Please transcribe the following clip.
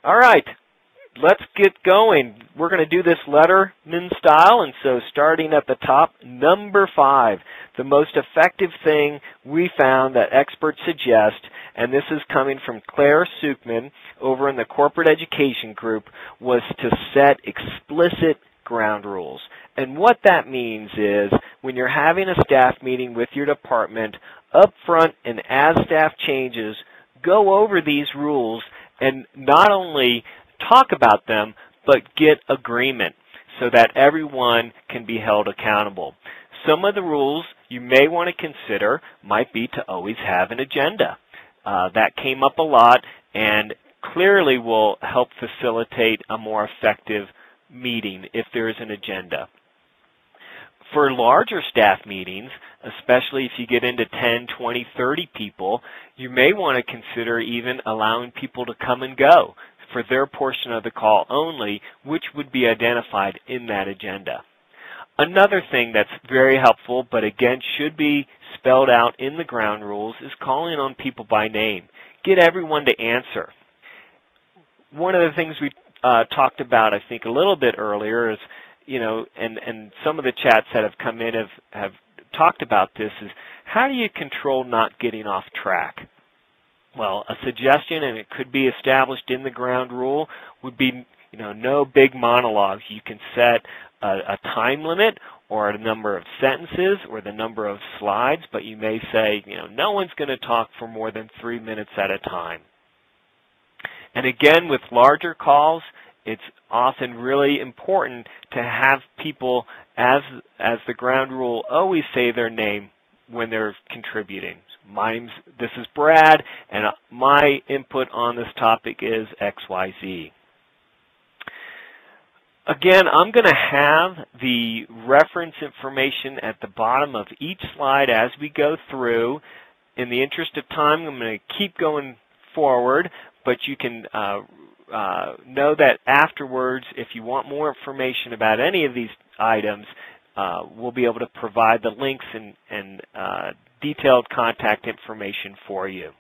All right, let's get going. We're going to do this Letterman style, and so starting at the top, number 5, the most effective thing we found that experts suggest, and this is coming from Claire Sukman over in the Corporate Education Group, was to set explicit ground rules. And what that means is when you're having a staff meeting with your department, up front and as staff changes, go over these rules and not only talk about them, but get agreement so that everyone can be held accountable. Some of the rules you may want to consider might be to always have an agenda. That came up a lot and clearly will help facilitate a more effective meeting if there is an agenda. For larger staff meetings, especially if you get into 10, 20, 30 people, you may want to consider even allowing people to come and go for their portion of the call only, which would be identified in that agenda. Another thing that's very helpful, but again should be spelled out in the ground rules, is calling on people by name. Get everyone to answer. One of the things we talked about, I think, a little bit earlier is, and some of the chats that have come in have talked about this, is how do you control not getting off track? Well, a suggestion, and it could be established in the ground rule, would be, no big monologues. You can set a time limit or a number of sentences or the number of slides, but you may say, no one's going to talk for more than 3 minutes at a time. And again, with larger calls, it's often really important to have people, as the ground rule, always say their name when they're contributing. This is Brad, and my input on this topic is XYZ. Again, I'm going to have the reference information at the bottom of each slide as we go through. In the interest of time, I'm going to keep going forward, but you can know that afterwards, if you want more information about any of these items, we'll be able to provide the links and detailed contact information for you.